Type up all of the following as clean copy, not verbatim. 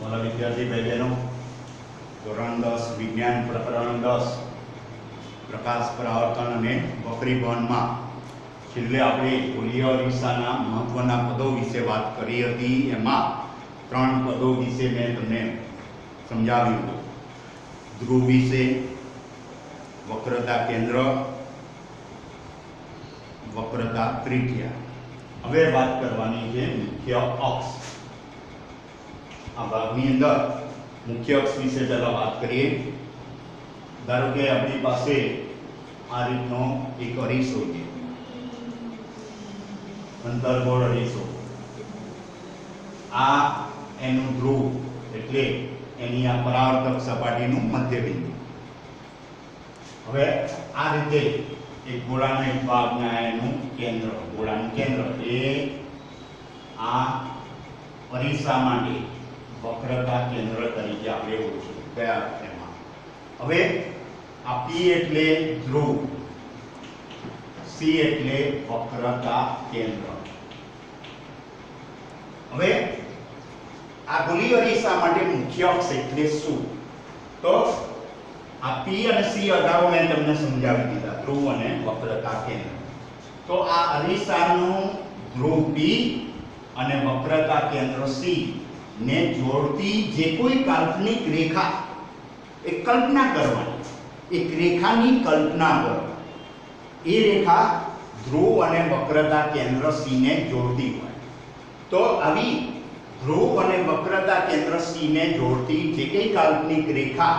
वाला विद्यार्थी भाई बहनों, ધોરણ 10 વિજ્ઞાન પ્રકરણ 10 પ્રકાશ પરાવર્તન અને વક્રીભવનમાં છેલ્લે આપણે ગોળીય અરીસાના મહત્વના પદો વિશે વાત કરી હતી। એમાં 3 પદો વિશે મેં તમને સમજાવ્યું હતું। ધ્રુવ વિશે, વક્રતા કેન્દ્ર, વક્રતા ત્રિજ્યા। હવે વાત કરવાની છે મુખ્ય અક્ષ। આ ભાગની અંદર मुख्य अक्ष विषय पहला बात करिए। धारो के अपनी पासे आ रीतनो एक अरीसो है, अंतर्गोळ अरीसो। आ एनु ध्रुव એટલે એની આ પરાવર્તક સપાટીનું મધ્ય બિંદુ। હવે આ રીતે એક ગોળાનો એક ભાગના એનું કેન્દ્ર, ગોળાનું કેન્દ્ર એ આ અરીસા માટે वक्रता केंद्र तरीके આપણે ઓળખીએ કયા એમાં। હવે આ P એટલે ધ્રુવ, C એટલે વક્રતા કેન્દ્ર। હવે આ ગોળીય અરીસા માટે મુખ્ય અક્ષ એટલે શું? તો આ P અને C અગાઉ મેં તમને સમજાવી દીધા, ધ્રુવ અને વક્રતા કેન્દ્ર। તો આ અરીસાનું ધ્રુવ P અને વક્રતા કેન્દ્ર C ने जोड़ती जे कोई काल्पनिक रेखा एक कल्पना करवानी, एक रेखानी कल्पना करवानी। ए रेखा ध्रुव अने वक्रता केंद्र C ने जोड़ती होय तो आवी ध्रुव अने वक्रता केंद्र C ने जोड़ती जे कोई काल्पनिक रेखा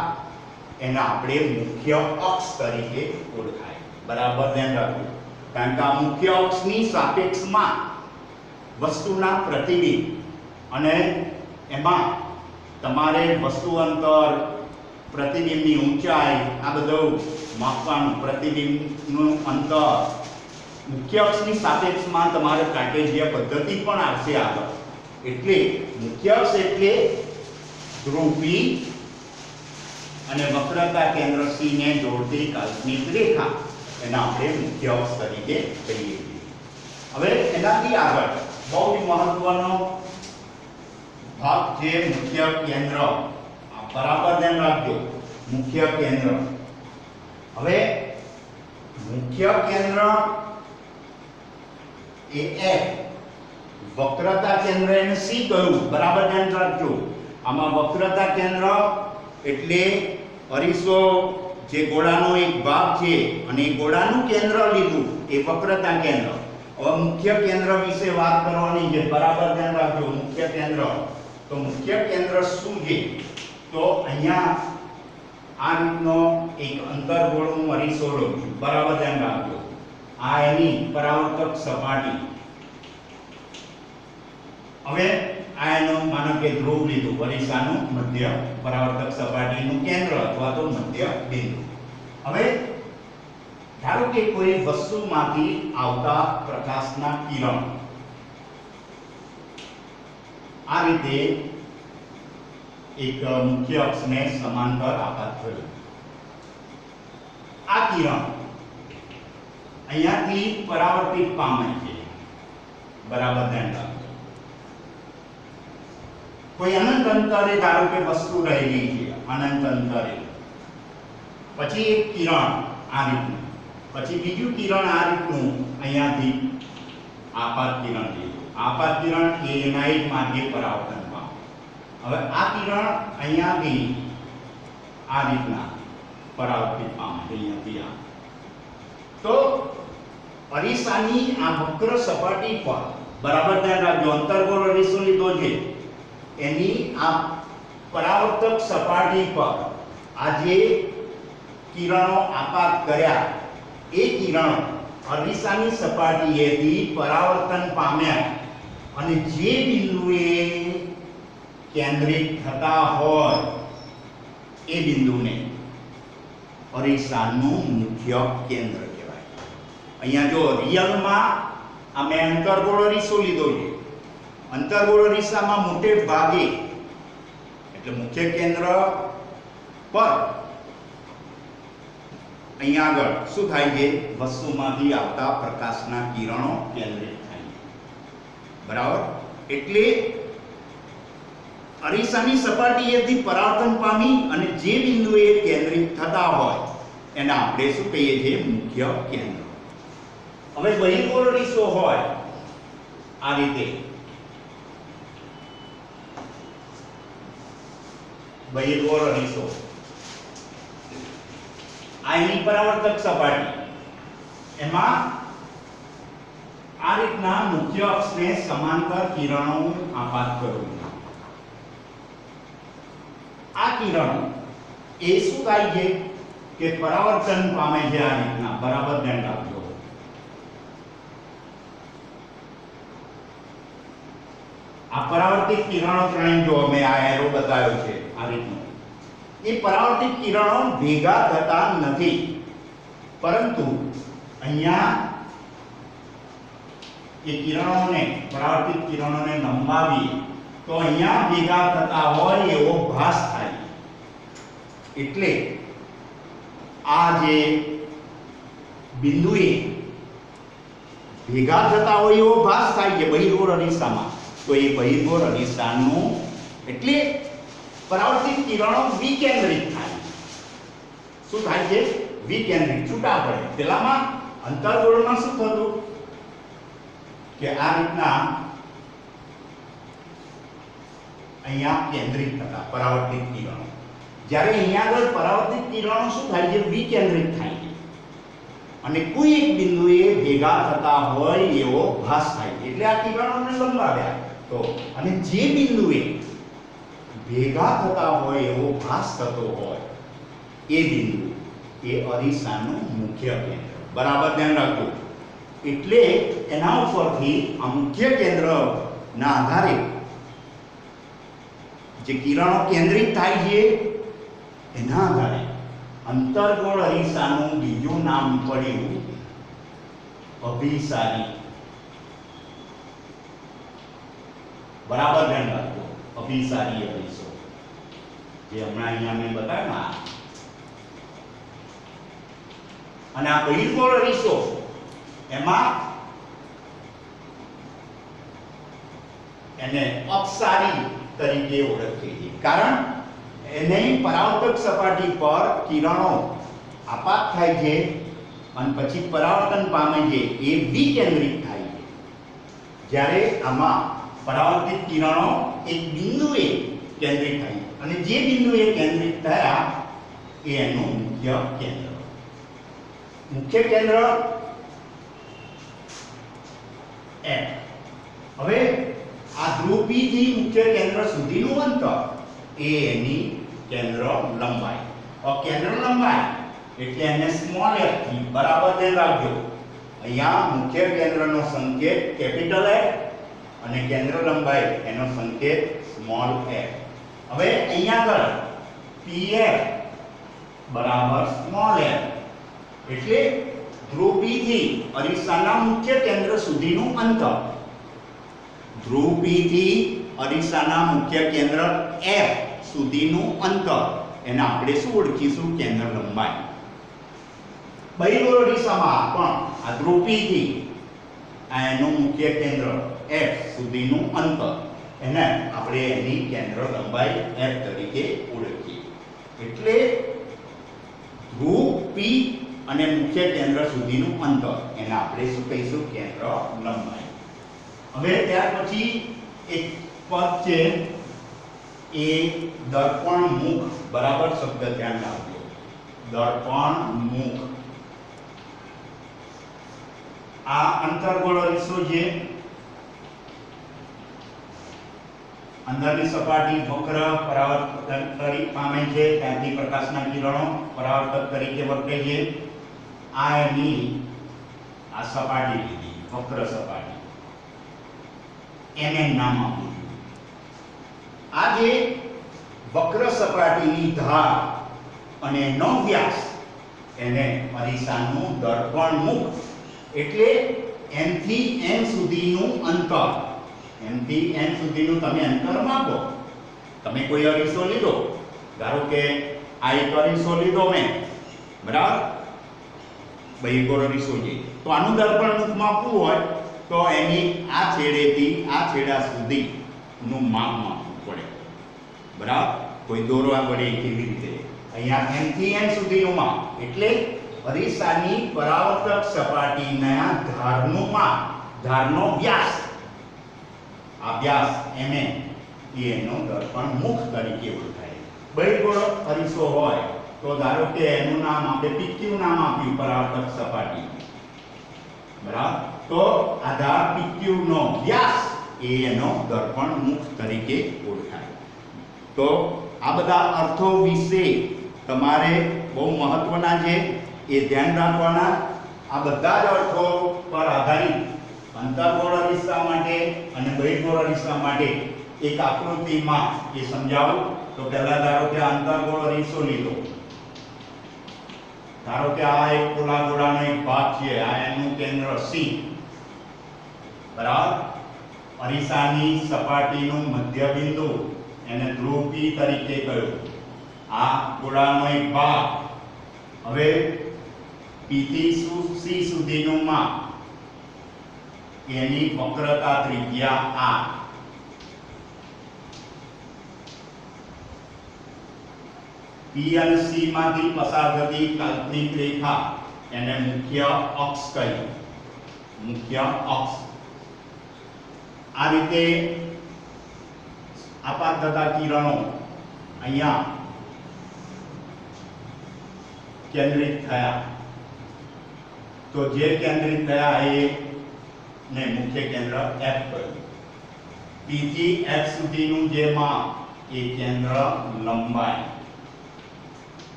एना आपणे मुख्य अक्ष तरीके ओळखाय। बराबर ध्यान राखो, कारण के आ मुख्य अक्षनी सापेक्षमां वस्तुना प्रतिबिंब अने एमां तमारे वस्तु अंतर, प्रतिबिंबनी ऊंचाई आ बधुं मापवानुं। प्रतिबिंबनुं अंतर मुख्य अक्षनी सापेक्षमां तमारे कार्टेशिय पद्धति पण आवशे आगळ। एटले मुख्य अक्ष एटले ध्रुव P अने वक्रता केंद्र C ने जोड़ती काल्पनिक रेखा एना आपणे मुख्य अक्ष तरीके कहीए छीए। हवे एनाथी आगळ बहु महत्वनो भाग जे मुख्य केंद्र, बराबर ध्यान रखो, मुख्य केंद्र। हवे मुख्य केंद्र ए F, वक्रता केंद्र एने C कहू। बराबर ध्यान रखो, आमा वक्रता केंद्र एटले अरीसो जे गोळानो एक भाग छे अने गोळानुं केंद्र लीधुं ए वक्रता केंद्र। હવે મુખ્ય કેન્દ્ર વિશે વાત કરવાની છે। બરાબર ધ્યાન રાખજો, મુખ્ય કેન્દ્ર। तो मुख्य केंद्र શું છે? તો અહીંયા આ રીતનો એક અંતર્ગોળનું અરીસો લો। બરાબર ધ્યાન રાખજો, આ એની પરાવર્તક સપાટી। હવે આ એનો માનો કે ધ્રુવ લીધું, અરીસાનું મધ્ય પરાવર્તક સપાટીનું કેન્દ્ર અથવા તો મધ્ય બિંદુ। હવે ધારો કે કોઈ વસ્તુમાંથી આવતા પ્રકાશના કિરણ आ रीते एक मुख्य अक्ष ने समांतर आघात थयो। आ किरण अहींयाथी परावर्तित पामे छे। बराबर ध्यान राखो, कोई अनंत अंतरे धारो के वस्तु रहेली छे, अनंत अंतरे पछी एक किरण आ रीतनुं, पछी बीजुं किरण आ रीतनुं अहींयाथी आपात किरण लीधुं। आपात किरण ए एना एक मार्गे परावर्तन पामे। हवे आ किरण अहींयाथी आ रीतना परावर्तित पामे, अहींयाथी आ। तो अरीसानी आ वक्र सपाटी पर बराबर ध्यान राखજો, अंतर्गोळ अरीસો લીધો છે એની આ પરાવર્તક સપાટી પર આ જે કિરણો આપાત કર્યા એ કિરણ અરીસાની સપાટીએથી પરાવર્તન પામ્યા અને જે બિંદુએ કેન્દ્રિત થતા હોય એ બિંદુને અરીસાનું મુખ્ય કેન્દ્ર કહેવાય। અહીંયા જો રિયલમાં આ મેં અંતર્ગોળ અરીસો લીધો છે। અંતર્ગોળ અરીસામાં મોટે ભાગે એટલે મુખ્ય કેન્દ્ર પર અહીંયા આગળ શું થાય છે? વસ્તુમાંથી આવતા પ્રકાશના કિરણો કેન્દ્રિત થાય છે। બરાબર, એટલે અરીસાની સપાટીએથી પરાવર્તન પામી અને જે બિંદુએ કેન્દ્રિત થતા હોય એને આપણે શું કહીએ છીએ? મુખ્ય કેન્દ્ર. હવે બહિર્ગોળ અરીસો હોય આ રીતે, બહિર્ગોળ અરીસો, આ એની પરાવર્તક સપાટી, એમાં આ રીતના મુખ્ય અક્ષને સમાંતર કિરણો આપાત કરવું. આ કિરણો એ શું થાય છે કે પરાવર્તન પામે છે આ રીતના. બરાબર ધ્યાન રાખજો. આ પરાવર્તિત કિરણો ત્રણે જો મેં આ એરો બતાવ્યો છે આ રીતનો, એ પરાવર્તિત કિરણો ભેગા થતા નથી, પરંતુ અહીંયા એ કિરણોને, પરાવર્તિત કિરણોને લંબાવી તો અહીંયા ભેગા થતા હોય એવો ભાસ થાય. એટલે આ જે બિંદુએ ભેગા થતા હોય એવો ભાસ થાય છે બહિર્ગોળ અરીસામાં, તો એ બહિર્ગોળ અરીસાનું એટલે પરાવર્તિત કિરણો વિકેન્દ્રિત થાય. શું થાય છે? વિકેન્દ્રિત, છૂટા પડે. પેલામાં અંતર્ગોળમાં શું થતું કે આ રીતના અહીંયા કેન્દ્રિત થતા પરાવર્તિત કિરણો. જ્યારે અહીંયા આગળ પરાવર્તિત કિરણો શું થાય છે? વિકેન્દ્રિત થાય છે અને કોઈ એક બિંદુએ ભેગા થતા હોય એવો ભાસ થાય છે. એટલે આ કિરણોને લંબાવ્યા તો, અને જે બિંદુએ ભેગા થતા હોય એવો ભાસ થતો હોય એ બિંદુ એ અરીસાનું મુખ્ય કેન્દ્ર. બરાબર ધ્યાન રાખજો. એટલે એના ઉપરથી આ મુખ્ય કેન્દ્રના આધારે જે કિરણો કેન્દ્રિત થાય છે એના આધારે અંતર્ગોળ અરીસાનું બીજું નામ પડ્યું અભિસારી. બરાબર ધ્યાન રાખજો. અભિસારી અરીસો જે હમણાં અહીંયા મેં બતાવ્યા. અને આ બહિર્ગોળ અરીસો એમાં એને અપસારી તરીકે ઓળખીએ છીએ, કારણ એને પરાવર્તક સપાટી પર કિરણો આપાત થાય છે અને પછી પરાવર્તન પામે છે એ વિકેન્દ્રિત થાય છે. જ્યારે આમાં પરાવર્તિત કિરણો એક બિંદુએ કેન્દ્રિત થાય અને જે બિંદુએ કેન્દ્રિત થયા એ એનું મુખ્ય કેન્દ્ર. મુખ્ય કેન્દ્ર એમ. હવે આ ધ્રુવ P થી મુખ્ય કેન્દ્ર સુધીનું અંતર એ એની કેન્દ્ર લંબાઈ. કેન્દ્ર લંબાઈ એટલે એને સ્મોલ f થી. બરાબર ધ્યાન રાખજો. અહીંયા મુખ્ય કેન્દ્રનો સંકેત કેપિટલ F અને કેન્દ્ર લંબાઈ એનો સંકેત સ્મોલ f. હવે અહીંયા આગળ pf બરાબર સ્મોલ f એટલે ધ્રુવ P થી અરીસાના મુખ્ય કેન્દ્ર સુધીનું અંતર. ધ્રુવ P થી અરીસાના મુખ્ય કેન્દ્ર F સુધીનું અંતર એને આપણે શું ઓળખીશું? કેન્દ્ર લંબાઈ. બહિર્ગોળ અરીસામાં પણ આ ધ્રુવ P થી એનું મુખ્ય કેન્દ્ર F સુધીનું અંતર એને આપણે એની કેન્દ્ર લંબાઈ F તરીકે ઓળખીએ. એટલે ધ્રુવ P અને મુખ્ય કેન્દ્ર સુધીનું અંતર એને આપણે શું કહીશું? કેન્દ્ર લંબાઈ. હવે ત્યાર પછી એક પદ છે એ દર્પણ મુખ. બરાબર શબ્દ ધ્યાન રાખજો. દર્પણ મુખ. આ અંતર્ગોળ અરીસો છે. અંદરની સપાટી વક્ર પરાવર્તન પામે છે, ત્યાંથી પ્રકાશના કિરણો પરાવર્તક તરીકે વર્તે છે. આ એની આ સપાટી લીધી, વક્ર સપાટી, એને નામ આપ્યું. આ જે વક્ર સપાટીની ધાર અને એનો વ્યાસ એને અરીસાનું દર્પણ મુખ એટલે m થી n સુધીનું અંતર. m થી n સુધીનું તમે અંતર માપો. તમે કોઈ અરીસો લીધો, ધારો કે આ એક અરીસો લીધો મેં, બરાબર, બહિર્ગોળ અરીસો છે, તો આનું દર્પણ મુખ માપવું હોય તો એની આ છેડેથી આ છેડા સુધીનું માપ માપવું પડે. બરાબર, કોઈ દોરવા વડે કેવી રીતે અહીંયા m થી n સુધીનું માપ એટલે અરીસાની પરાવર્તક સપાટીના ધારનું માપ, ધારનો વ્યાસ, આ વ્યાસ mm એ એનો દર્પણ મુખ તરીકે ઓળખાય. બહિર્ગોળ અરીસો હોય તો ધારો કે એનું નામ આપણે PQ નામ આપ્યું પરાવર્તક સપાટી, બરાબર, તો આ ધાર PQ નો વ્યાસ એ એનો દર્પણ મુખ તરીકે ઓળખાય. તો આ બધા અર્થો વિશે તમારે બહુ મહત્વના છે, એ ધ્યાન રાખવાના. આ બધા જ અર્થો પર આધારિત અંતર્ગોળ અરીસા માટે અને બહિર્ગોળ અરીસા માટે એક આકૃતિમાં એ સમજાવું. તો પહેલા ધારો કે અંતર્ગોળ અરીસો લીધો, ધારો કે આ એક ખુલ્લા ગોળાનો એક ભાગ છે, આ એનું કેન્દ્ર C, બરાબર, અરીસાની સપાટીનું મધ્ય બિંદુ એને ધ્રુવ P તરીકે કહ્યું. આ ગોળાનો એક ભાગ, હવે P થી C સુધીનું માપ, એની વક્રતા ત્રિજ્યા R. P અને C માંથી પસાર થતી કાલ્પનિક રેખા એને મુખ્ય અક્ષ કહી, મુખ્ય અક્ષ. આ રીતે આપાત થતા કિરણો અહીંયા કેન્દ્રિત થયા, તો જે કેન્દ્રિત થયા એ ને મુખ્ય કેન્દ્ર F કહ્યું. P થી F સુધીનું જે માપ એ કેન્દ્ર લંબાઈ.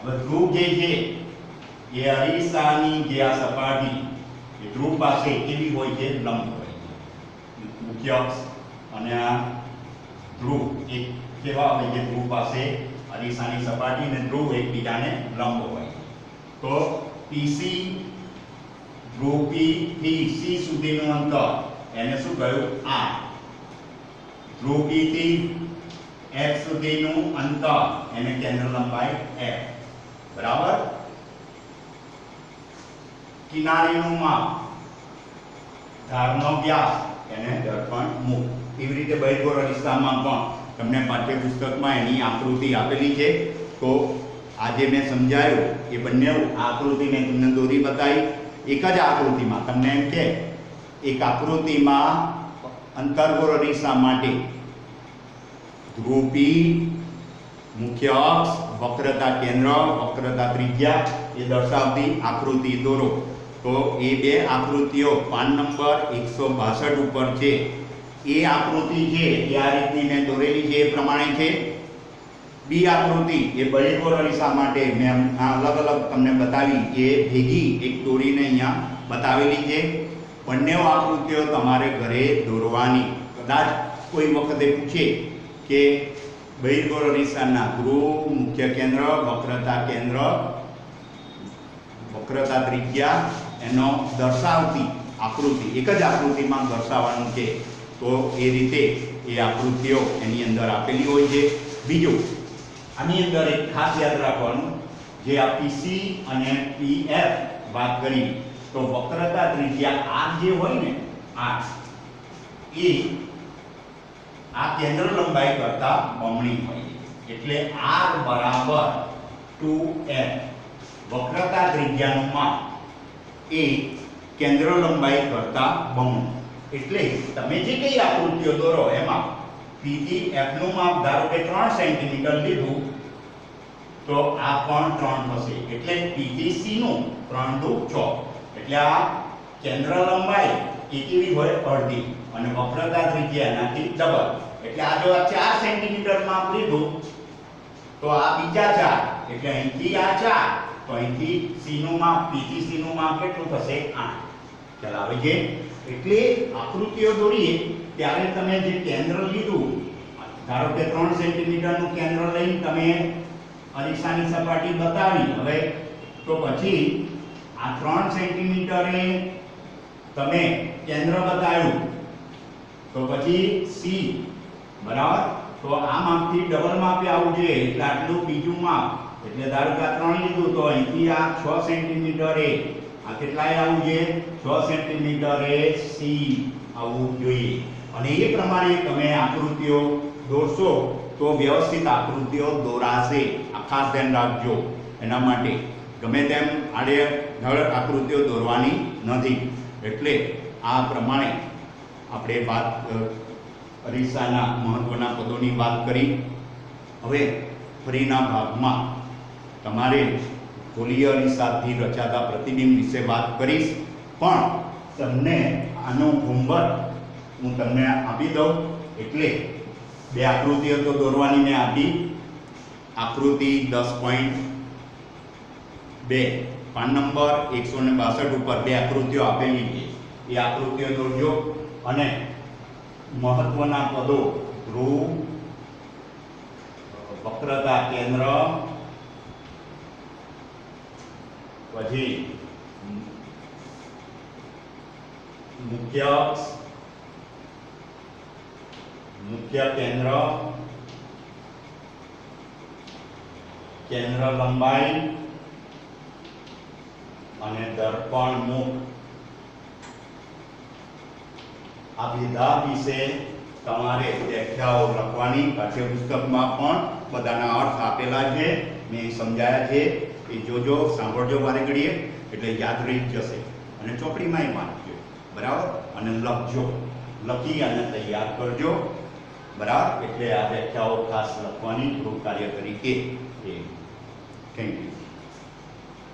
હવે ધ્રુવ જે છે એ અરીસાની જે આ સપાટી એ ધ્રુવ પાસે કેવી હોય છે? લંબ હોય છે, મુખ્ય અક્ષ અને આ ધ્રુવ એક કેવા હોય છે? ધ્રુવ પાસે અરીસાની સપાટી અને ધ્રુવ એકબીજાને લંબ હોય. તો PC ધ્રુવ P થી C સુધીનું અંતર એને શું કહ્યું? R. ધ્રુવ P થી F સુધીનું અંતર એને કેન્દ્ર લંબાઈ F, બરાબર. કિનારીનું માપ, ધારનો વ્યાસ એને દર્પણ મુખ. એવી રીતે બહિર્ગોળ અરીસામાં પણ તમને પાઠ્યપુસ્તકમાં એની આકૃતિ આપેલી છે. તો આજે મેં સમજાયું એ બંને આકૃતિ મેં તમને દોરી બતાવી. એક જ આકૃતિમાં તમને એમ કે એક આકૃતિમાં અંતર્ગોળ અરીસા માટે ધ્રુવ P, મુખ્ય અક્ષ, વક્રતા કેન્દ્ર, વક્રતા ત્રિજ્યા એ દર્શાવતી આકૃતિ દોરો. તો એ બે આકૃતિઓ પાન નંબર 162 ઉપર છે. એ આકૃતિ છે એ આ રીતની મેં દોરેલી છે, એ પ્રમાણે છે. બી આકૃતિ એ બહિર્ગોળ અરીસા માટે મેં અલગ અલગ તમને બતાવી, એ ભેગી એક દોરીને અહીંયા બતાવેલી છે. બંને આકૃતિઓ તમારે ઘરે દોરવાની. કદાચ કોઈ વખતે પૂછે કે બહિર્ગોળ અરીસાના ધ્રુવ, મુખ્ય કેન્દ્ર, વક્રતા કેન્દ્ર, વક્રતા ત્રિજ્યા એનો દર્શાવતી આકૃતિ એક જ આકૃતિમાં દર્શાવવાનું છે. તો એ રીતે એ આકૃતિઓ એની અંદર આપેલી હોય છે. બીજું, આની અંદર એક ખાસ યાદ રાખવાનું, જે આ PC અને PF વાત કરી, તો વક્રતા ત્રિજ્યા R જે હોય ને, R એ આ કેન્દ્ર લંબાઈ કરતા બમણી હોય, એટલે R બરાબર 2F. વક્રતા ત્રિજ્યાનું માપ એ કેન્દ્ર લંબાઈ કરતા બમણું. એટલે તમે જે કઈ આકૃતિઓ દોરો એમાં P થી F નું માપ ધારો કે 3 સેન્ટીમીટર લીધું, તો આ પણ 3 થશે. એટલે P થી C નું 3 2 6. એટલે આ કેન્દ્ર લંબાઈ એ કેવી હોય? અડધી. અને વક્રતા ત્રિજ્યા એનાથી ડબલ. એટલે આ જો આ 4 સેન્ટીમીટર માપ લીધું, તો આ બીજા 4, એટલે અહીંથી આ 4, તો અહીંથી C નું માપ, P થી C નું માપ કેટલું થશે? 8. ચાલ આવે છે. એટલે આકૃતિઓ દોરીએ ત્યારે તમે જે કેન્દ્ર લીધું, ધારો કે 3 સેન્ટીમીટરનું કેન્દ્ર લઈને તમે અરીસાની સપાટી બતાવી, હવે તો પછી આ 3 સેન્ટીમીટરે તમે કેન્દ્ર બતાવ્યું, તો પછી C, બરાબર, તો આ માપથી ડબલ માપે આવવું જોઈએ. એટલે આટલું બીજું માપ, એટલે ધારો કે આ 3 લીધું, તો અહીંથી આ 6 સેન્ટીમીટરે આ કેટલાય આવવું જોઈએ? 6 સેન્ટીમીટરે C આવવું જોઈએ. અને એ પ્રમાણે તમે આકૃતિઓ દોરશો તો વ્યવસ્થિત આકૃતિઓ દોરાશે. આ ખાસ ધ્યાન રાખજો. એના માટે ગમે તેમ આડેધડ આકૃતિઓ દોરવાની નથી. એટલે આ પ્રમાણે આપણે વાત અરીસાના મહત્વના પદોની વાત કરી. હવે ફરીના ભાગમાં તમારે ગોલીય અરીસાથી રચાતા પ્રતિબિંબ વિશે વાત કરીશ. પણ તમને આનો હોમવર્ક હું તમને આપી દઉં. એટલે બે આકૃતિઓ તો દોરવાની મેં આપી. આકૃતિ 10.2 પાન નંબર 162 ઉપર બે આકૃતિઓ આપેલી છે. એ આકૃતિઓ દોરજો અને મહત્વના પદો ધ્રુવ, વક્રતા કેન્દ્ર, પછી મુખ્ય અક્ષ, મુખ્ય કેન્દ્ર, કેન્દ્ર લંબાઈ અને દર્પણ મુખ, આ બધા વિશે તમારે વ્યાખ્યાઓ લખવાની. પાઠ્યપુસ્તકમાં પણ બધાના અર્થ આપેલા છે, મેં સમજાયા છે. એ જોજો, સાંભળજો વારે ઘડીએ, એટલે યાદ રહી જશે. અને ચોપડીમાંય વાંચજો, બરાબર, અને લખજો. લખી અને તૈયાર કરજો, બરાબર. એટલે આ વ્યાખ્યાઓ ખાસ લખવાની ગૃહ કાર્ય તરીકે. Thank you.